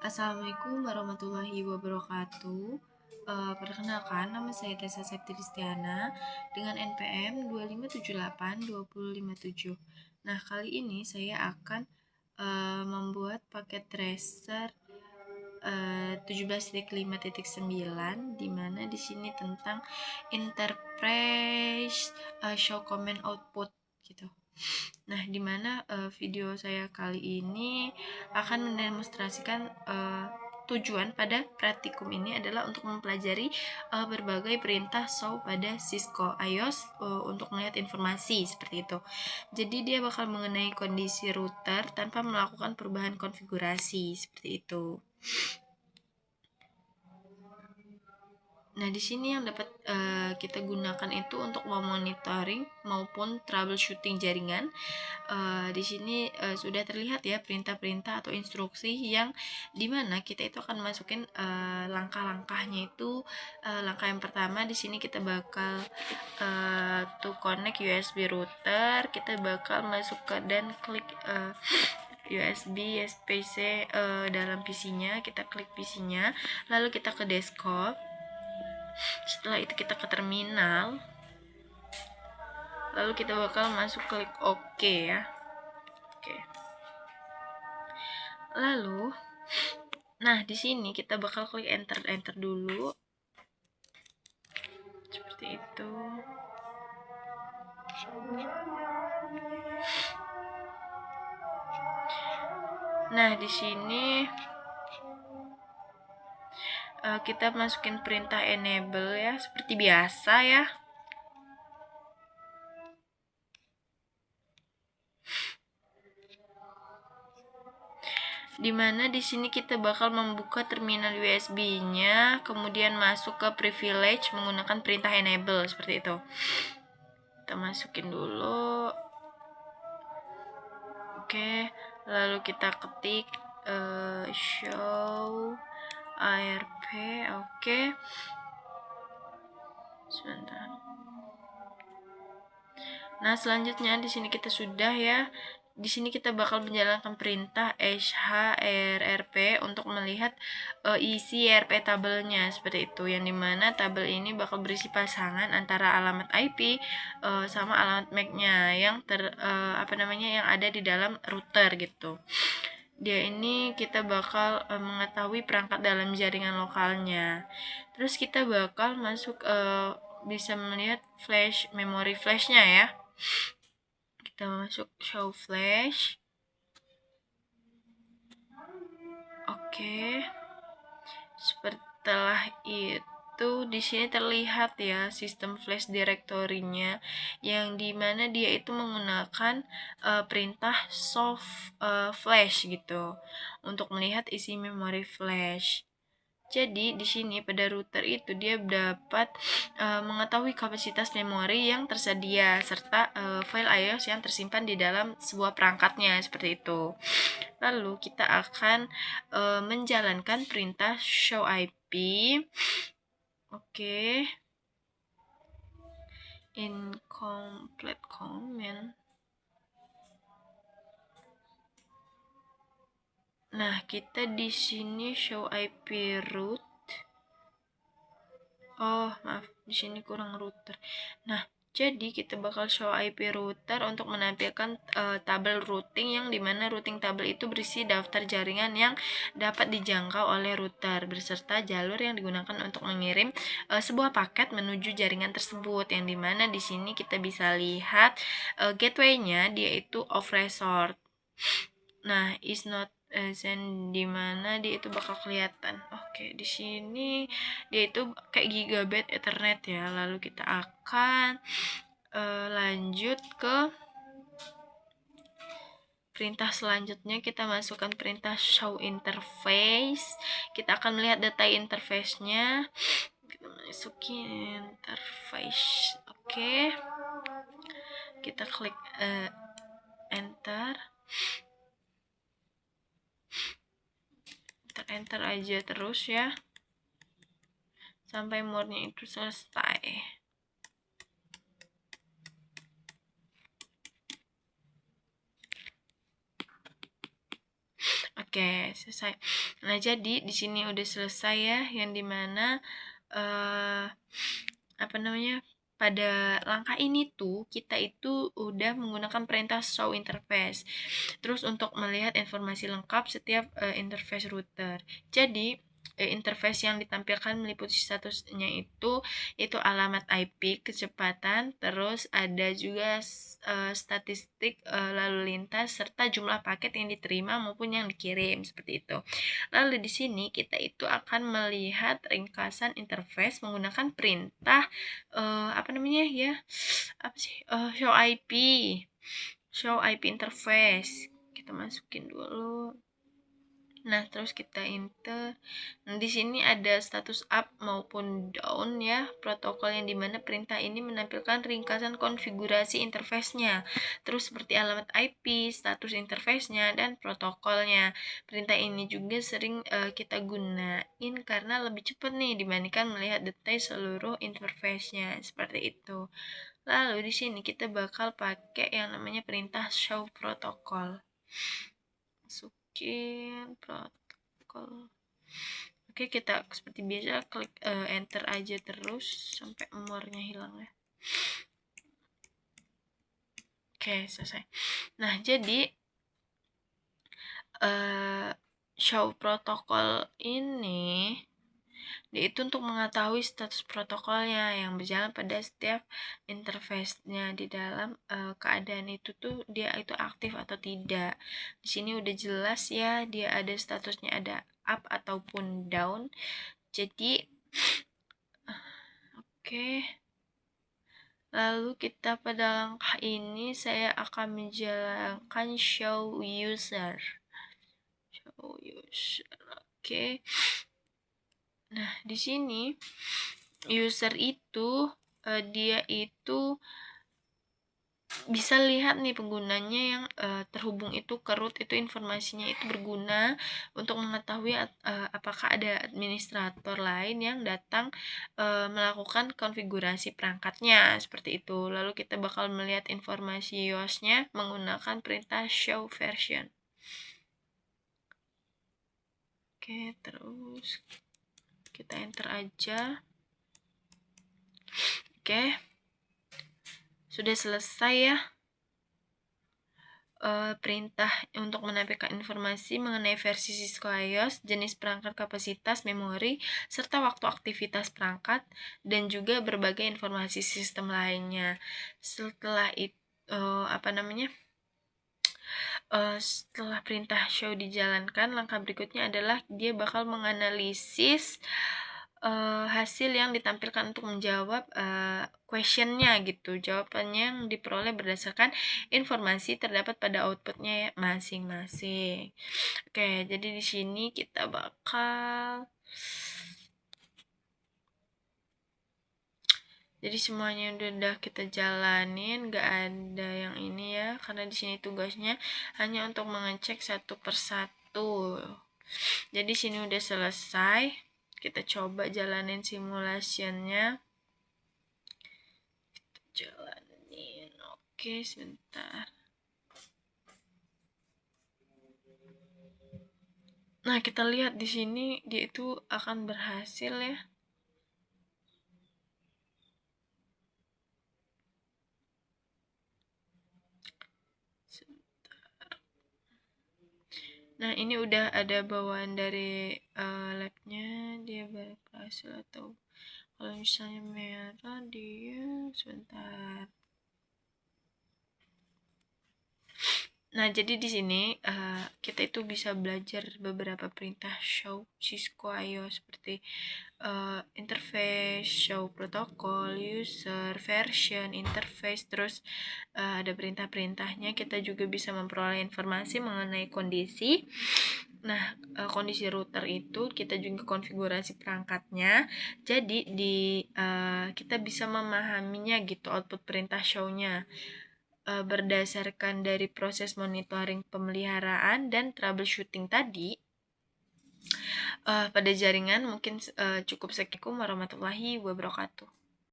Assalamualaikum warahmatullahi wabarakatuh. Perkenalkan, nama saya Tessa Septristiana dengan NPM 25782057. Nah, kali ini saya akan membuat paket tracer 17.5.9 di mana di sini tentang interface show command output gitu. Nah, di mana video saya kali ini akan mendemonstrasikan tujuan pada praktikum ini adalah untuk mempelajari berbagai perintah show pada Cisco iOS untuk melihat informasi seperti itu. Jadi dia bakal mengenai kondisi router tanpa melakukan perubahan konfigurasi seperti itu. Nah, di sini yang dapat kita gunakan itu untuk memonitoring maupun troubleshooting jaringan. Di sini sudah terlihat ya perintah-perintah atau instruksi yang dimana kita itu akan masukin langkah-langkahnya itu. Langkah yang pertama di sini kita bakal to connect USB router, kita bakal masuk ke dan klik USB SPC dalam PC-nya, kita klik PC-nya, lalu kita ke desktop. Setelah itu kita ke terminal, lalu kita bakal masuk klik OK ya. Oke. Lalu, nah di sini kita bakal klik enter dulu, seperti itu. Nah di sini kita masukin perintah enable ya, seperti biasa ya. Dimana di sini kita bakal membuka terminal USB-nya, kemudian masuk ke privilege menggunakan perintah enable seperti itu. Kita masukin dulu. Oke, lalu kita ketik show ARP. Oke. Sebentar. Nah, selanjutnya di sini kita sudah ya. Di sini kita bakal menjalankan perintah shrrp untuk melihat isi RP tabelnya seperti itu, yang dimana tabel ini bakal berisi pasangan antara alamat IP sama alamat MAC-nya yang yang ada di dalam router gitu. Dia ini kita bakal mengetahui perangkat dalam jaringan lokalnya. Terus kita bakal masuk bisa melihat memori flashnya ya. Kita masuk show flash. Oke. Setelah itu di sini terlihat ya sistem flash directory-nya, yang dimana dia itu menggunakan perintah show flash gitu untuk melihat isi memori flash. Jadi di sini pada router itu dia dapat mengetahui kapasitas memori yang tersedia serta file iOS yang tersimpan di dalam sebuah perangkatnya seperti itu. Lalu kita akan menjalankan perintah show IP. Oke. Incomplete command. Nah, kita di sini show IP root. Oh, maaf, di sini kurang router. Nah, jadi kita bakal show IP router untuk menampilkan tabel routing, yang dimana routing tabel itu berisi daftar jaringan yang dapat dijangkau oleh router beserta jalur yang digunakan untuk mengirim sebuah paket menuju jaringan tersebut, yang dimana di sini kita bisa lihat gateway-nya dia itu off resort. Nah, is not di mana dia itu bakal kelihatan. Oke, di sini dia itu kayak gigabit Ethernet ya. Lalu kita akan lanjut ke perintah selanjutnya. Kita masukkan perintah show interface. Kita akan melihat data interface-nya. Kita masukin interface. Oke. Kita klik enter. Enter aja terus ya sampai mode-nya itu selesai. Oke, selesai. Nah, jadi di sini udah selesai ya, yang dimana apa namanya, pada langkah ini tuh kita itu udah menggunakan perintah show interface. Terus untuk melihat informasi lengkap setiap interface router. Jadi interface yang ditampilkan meliputi statusnya itu alamat IP, kecepatan, terus ada juga statistik lalu lintas serta jumlah paket yang diterima maupun yang dikirim seperti itu. Lalu di sini kita itu akan melihat ringkasan interface menggunakan perintah apa namanya ya? Apa sih? Show IP interface. Kita masukin dulu. Nah, terus kita enter. Nah, di sini ada status up maupun down ya, protokol yang dimana perintah ini menampilkan ringkasan konfigurasi interface-nya. Terus seperti alamat IP, status interface-nya, dan protokolnya. Perintah ini juga sering kita gunain karena lebih cepat nih dibandingkan melihat detail seluruh interface-nya. Seperti itu. Lalu di sini kita bakal pakai yang namanya perintah show protokol. Masukin protokol. Oke, kita seperti biasa klik enter aja terus sampai umurnya hilang ya. Oke, selesai. Nah, jadi show protokol ini itu untuk mengetahui status protokolnya yang berjalan pada setiap interface-nya di dalam keadaan itu tuh dia itu aktif atau tidak. Di sini udah jelas ya, dia ada statusnya ada up ataupun down. Jadi oke. Lalu kita pada langkah ini saya akan menjalankan show user. Show user. Oke. Nah, di sini user itu dia itu bisa lihat nih penggunanya yang terhubung itu ke root itu informasinya itu berguna untuk mengetahui apakah ada administrator lain yang datang melakukan konfigurasi perangkatnya seperti itu. Lalu kita bakal melihat informasi iOS-nya menggunakan perintah show version. Oke, terus kita enter aja. Oke, sudah selesai ya perintah untuk menampilkan informasi mengenai versi Cisco iOS, jenis perangkat, kapasitas, memori, serta waktu aktivitas perangkat, dan juga berbagai informasi sistem lainnya. Setelah itu setelah perintah show dijalankan, langkah berikutnya adalah dia bakal menganalisis hasil yang ditampilkan untuk menjawab questionnya gitu. Jawabannya yang diperoleh berdasarkan informasi terdapat pada outputnya masing-masing. Oke, jadi di sini kita bakal jadi semuanya udah kita jalanin, gak ada yang ini ya, karena di sini tugasnya hanya untuk mengecek satu persatu. Jadi sini udah selesai. Kita coba jalanin simulasinya. Kita jalanin. Oke, sebentar. Nah, kita lihat di sini dia itu akan berhasil ya. Nah, ini udah ada bawaan dari labnya, dia berhasil atau kalau misalnya merah dia sebentar. Nah, jadi di sini kita itu bisa belajar beberapa perintah show Cisco iOS seperti interface, show protokol, user, version, interface, terus ada perintah-perintahnya. Kita juga bisa memperoleh informasi mengenai kondisi. Nah, kondisi router itu kita juga konfigurasi perangkatnya. Jadi kita bisa memahaminya gitu output perintah show-nya berdasarkan dari proses monitoring pemeliharaan dan troubleshooting tadi pada jaringan. Mungkin cukup sekian. Warahmatullahi wabarakatuh.